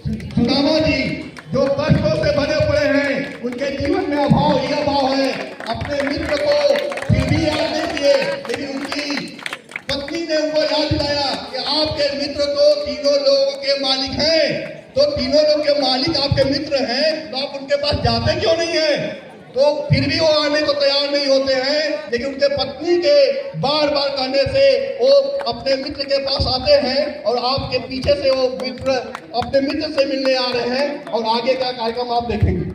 सुदामा जी जो कष्टों से भरे पड़े हैं, उनके जीवन में अभाव ही अभाव है। अपने मित्र को फिर भी याद नहीं किए, लेकिन उनकी पत्नी ने उनको याद दिलाया कि आपके मित्र तो तीनों लोगों के मालिक हैं। तो तीनों लोग के मालिक आपके मित्र हैं, तो आप उनके पास जाते क्यों नहीं है? तो फिर भी वो आने को तैयार नहीं होते हैं, लेकिन उनके पत्नी के बार बार कहने से वो अपने मित्र के पास आते हैं और आपके पीछे से वो मित्र अपने मित्र से मिलने आ रहे हैं और आगे का कार्यक्रम आप देखेंगे।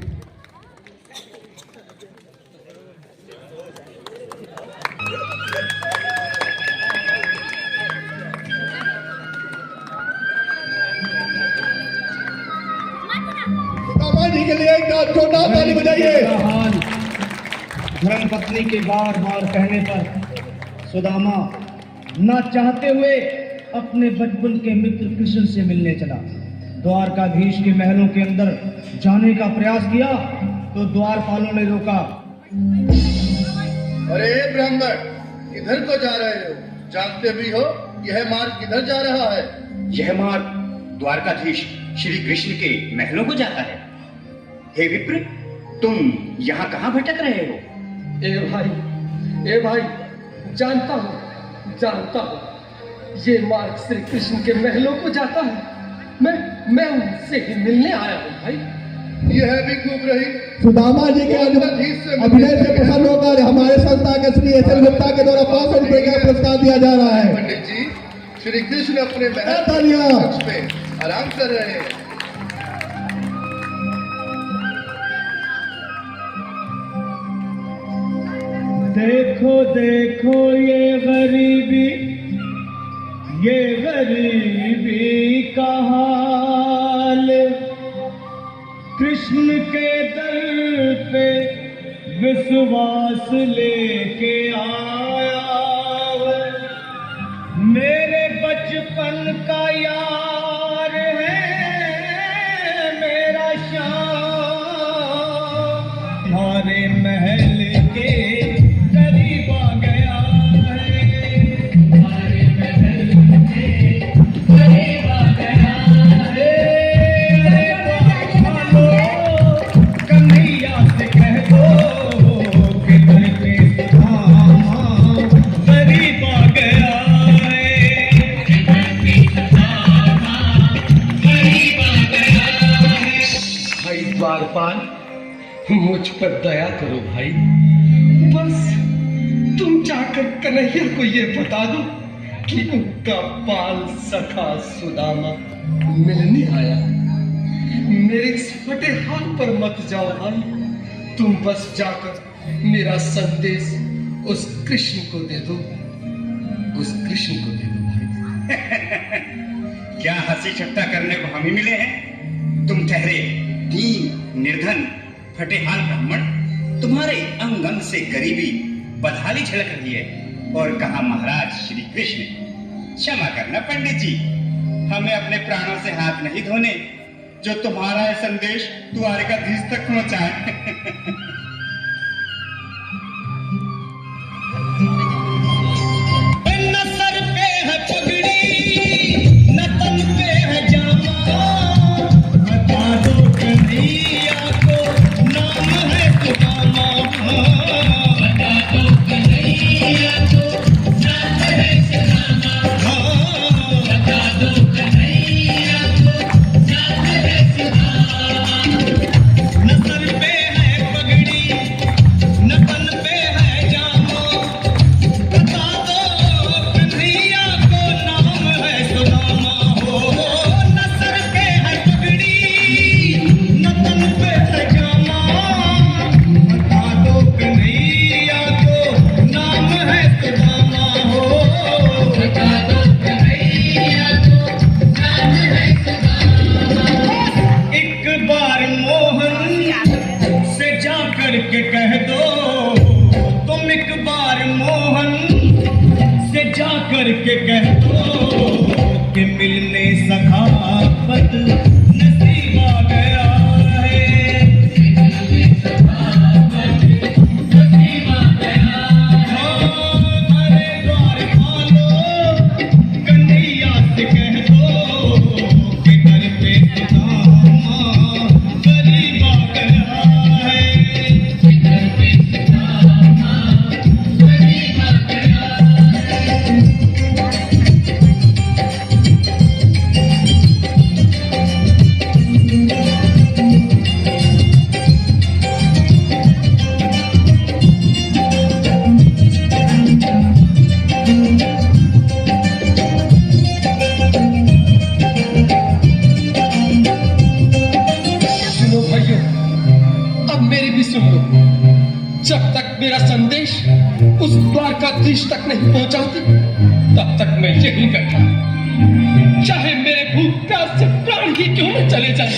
जी के लिए एक छोटा ताली बजाइए। धर्मपत्नी के बार बार कहने पर सुदामा न चाहते हुए अपने बचपन के मित्र कृष्ण से मिलने चला। द्वारकाधीश के महलों के अंदर जाने का प्रयास किया तो द्वारपालों ने रोका। अरे ब्राह्मण, किधर को जा रहे हो? जानते भी हो यह मार्ग किधर जा रहा है? यह मार्ग द्वारकाधीश श्री कृष्ण के महलों को जाता है। हे विप्र, तुम यहाँ कहाँ भटक रहे हो? ए भाई, जानता हूँ ये मार्ग श्री कृष्ण के महलों को जाता है। मैं उनसे ही मिलने आया हूँ भाई। यह भी खूब रही। सुदामा जी के अभिनय से प्रसन्न होकर हमारे संस्था के श्री एस.एल. गुप्ता के द्वारा 500 रुपए का पुरस्कार दिया जा रहा है। पंडित जी, श्री कृष्ण अपने महल पे आराम कर रहे हैं। देखो देखो ये गरीबी का हाल, कृष्ण के दर पे विश्वास लेके आया। मेरे बचपन का यार है मेरा श्याम, हमारे महल के करीब आ गया है, हमारे महल के करीब आ गया है। कन्हैया से कह दो कि घर पे सुदामा करीब आ गया है, घर पे सुदामा करीब आ गया है। भाई द्वारपाल, मुझ पर दया करो भाई। बस तुम जाकर कन्हैया को ये बता दो कि उनका बाल सखा सुदामा मिलने आया। मेरे इस फटे हाथ पर मत जाओ भाई, तुम बस जाकर मेरा संदेश उस कृष्ण को दे दो, उस कृष्ण को दे दो भाई। क्या हंसी ठट्टा करने को हम ही मिले हैं? तुम ठहरे दीन निर्धन फटे हाल ब्राह्मण, तुम्हारे अंग अंग से गरीबी बदहाली झलक रही है। और कहा महाराज श्री कृष्ण। क्षमा करना पंडित जी, हमें अपने प्राणों से हाथ नहीं धोने जो तुम्हारा यह संदेश द्वारकाधीश तक पहुंचाए। नसर पे है पगड़ी जब तक मेरा संदेश उस द्वारकाधीश तक नहीं पहुंचाती तब तक मैं यहीं बैठा, चाहे मेरे भूख प्यास से प्राण ही क्यों न चले जाए।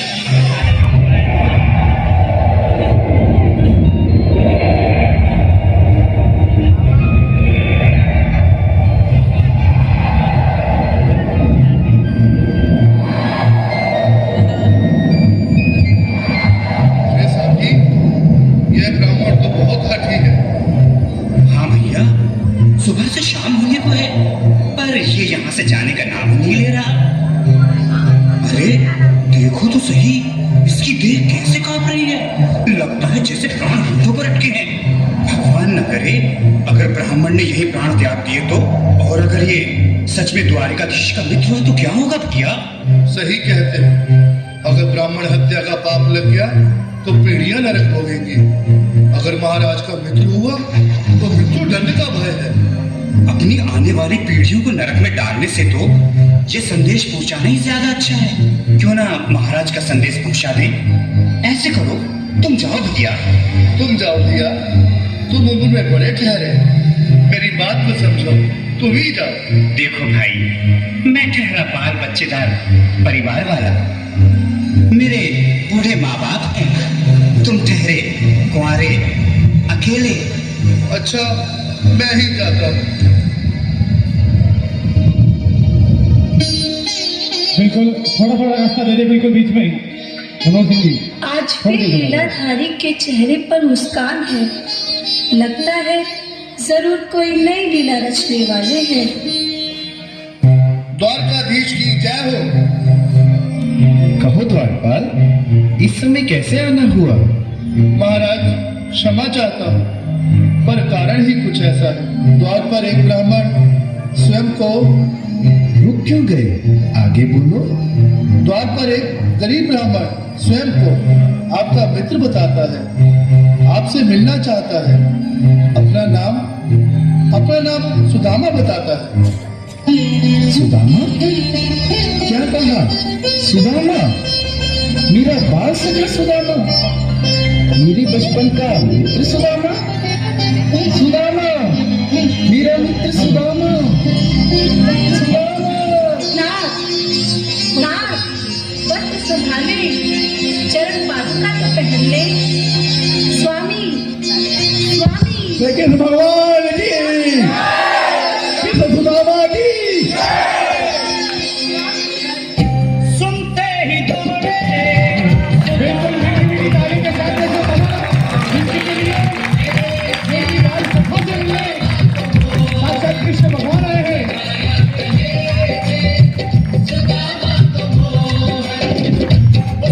सुबह से शाम होने को है पर ये यहाँ से जाने का नाम नहीं ले रहा। अरे देखो तो सही, इसकी देह कैसे कांप रही है, लगता है जैसे प्राण हाथों पर अटके हैं। भगवान न करे अगर ब्राह्मण ने यही प्राण त्याग दिए तो, और अगर ये सच में द्वारिकाधीश का मित्र हुआ तो क्या होगा भैया? सही कहते हैं, अगर ब्राह्मण हत्या का पाप लग गया तो पीढ़ियां नरक भोगेंगी। अगर महाराज का मित्र हुआ तो मृत्यु दंड का भय है। अपनी आने वाली पीढ़ियों को नरक में डालने से तो ये संदेश पहुंचाना ही ज्यादा अच्छा है। क्यों ना महाराज का संदेश पहुंचा दें? ऐसे करो, तुम जाओ भैया। तुम जाओ भैया, तुम उम्र में बड़े ठहरे, मेरी बात को समझो, तुम ही जाओ। देखो भाई, मैं ठहरा बाल बच्चेदार परिवार वाला, मेरे बूढ़े माँ बाप हैं, तुम ठहरे कुंवारे अकेले। अच्छा, मैं ही जाता हूँ। बिल्कुल थोड़ा रास्ता दे दे, बिल्कुल बीच में ही। मनोज सिंह जी, आज फिर लीलाधारी के चेहरे पर मुस्कान है, लगता है जरूर कोई नई लीला रचने वाले हैं। द्वारकाधीश की जय हो। कहो द्वारपाल, इस समय कैसे आना हुआ? महाराज क्षमा चाहता हूँ, पर कारण ही कुछ ऐसा है। द्वार पर एक ब्राह्मण स्वयं को रुक क्यों गए? आगे बोलो। द्वार पर एक गरीब ब्राह्मण स्वयं को आपका मित्र बताता है, आपसे मिलना चाहता है। अपना नाम सुदामा बताता है। सुदामा? क्या कहा? सुदामा? मेरा बाल सखा सुदामा? मेरे बचपन का मित्र सुदामा? सुदामा, मेरा मित्र सुदामा। नाथ, वस्त्र संभाले, चरण पादुका तो पहन ले। स्वामी, लेकिन भगवान की सुदामा की सुनते ही दौड़े, बिल्कुल मेरी तारीफ के साथ जिनके लिए मेरी बात सफल से मिले, साक्षात कृष्ण भगवान आए हैं।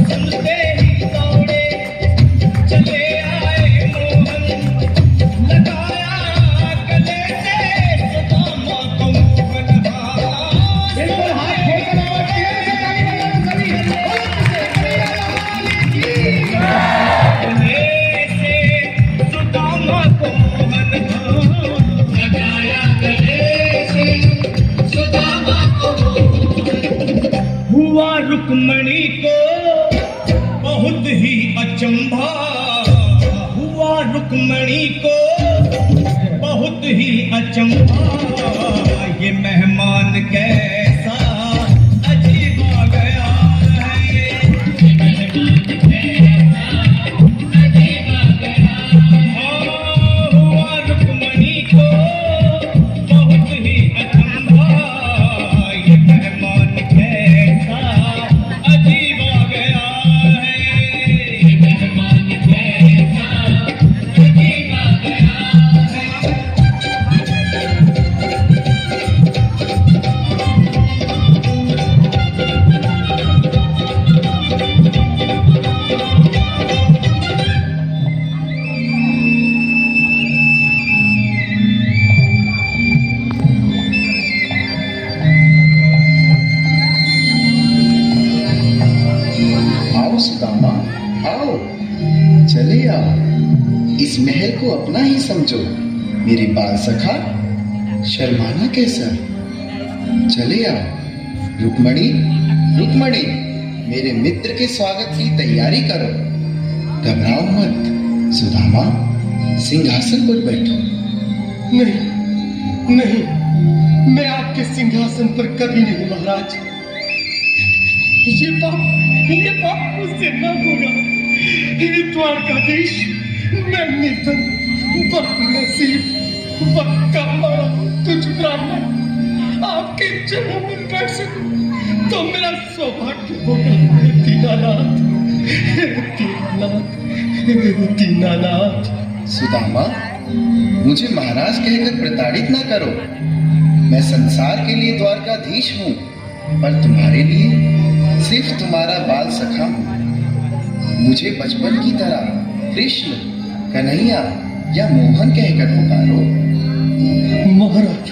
सुनते ही दौड़े, चले आए मोहन, लगाया गले से सुदामा को मोहन भाव। बिल्कुल हाथ खोलकर आवाज किया, ताली बजाना सभी। गले से सुदामा को मोहन भाव, लगाया गले से सुदामा को मोहन। हुआ रुक्मणी को बहुत ही अचंभा, हुआ रुक्मणी को बहुत ही अचंभा। ये मेहमान कैसा अजीब आ गया है, ये मेहमान कैसा अजीब आ गया है। हुआ रुक्मणी को बहुत ही अचंभा, ये मेहमान कैसा अजीब आ गया है, ये मेहमान कैसा अजीब आ गया है। आओ सुदामा, आओ, चले आओ। इस महल को अपना ही समझो। मेरे बाल सखा, शर्माना कैसा? चले आओ। रुक्मणी, रुक्मणी, मेरे मित्र के स्वागत की तैयारी करो। घबराओ मत। सुदामा, सिंहासन पर बैठो। नहीं नहीं, मैं आपके सिंहासन पर कभी नहीं महाराज। ये पाप मुझसे न होगा। हे द्वारकाधीश, मैं निर्धन, बदनसीब, बदकामारा, तुझ ब्राह्मण आपके चरणों में बैठ सकूं तो मेरा सौभाग्य होगा। दीनानाथ, दीनानाथ, दीनानाथ। सुदामा, मुझे महाराज कहकर प्रताड़ित ना करो। मैं संसार के लिए द्वारकाधीश हूँ, पर तुम्हारे लिए सिर्फ तुम्हारा बाल सखा हूँ। मुझे बचपन की तरह कृष्ण, कन्हैया या मोहन कहकर पुकारो। महाराज,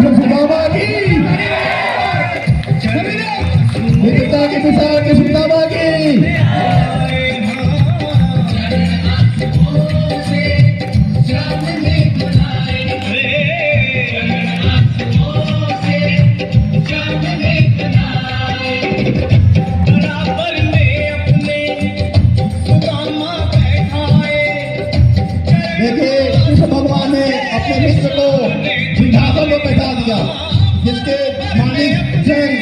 सुदामा की मित्रता के पिता के सुदामा की। देखिए, कृष्ण भगवान ने अपने मित्र को सिंहासन पर बैठा दिया, जिसके मालिक स्वयं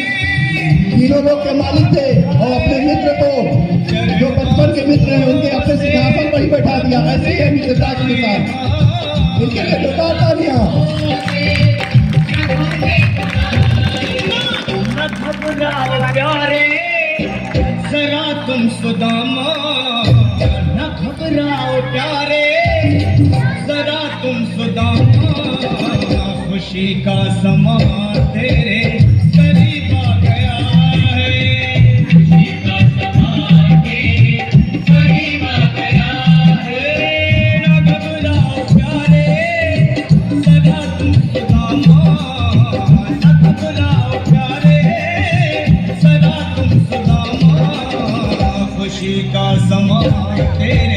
तीनों लोग के मालिक थे, और अपने मित्र को, जो बचपन के मित्र हैं, उनके अपने सिंहासन पर ही बैठा दिया। ऐसी है मित्रता के साथ। इनके लिए जोरदार तालियां। प्यारे जरा तुम सुदामा, न घबराओ प्यारे जरा तुम सुदामा। खुशी का समा तेरे करीब आ गया है। खुशी का समा तेरे करीब आ गया है। न घबराओ प्यारे जरा तुम सुदामा, न घबराओ प्यारे जरा तुम सुदामा। खुशी का समा तेरे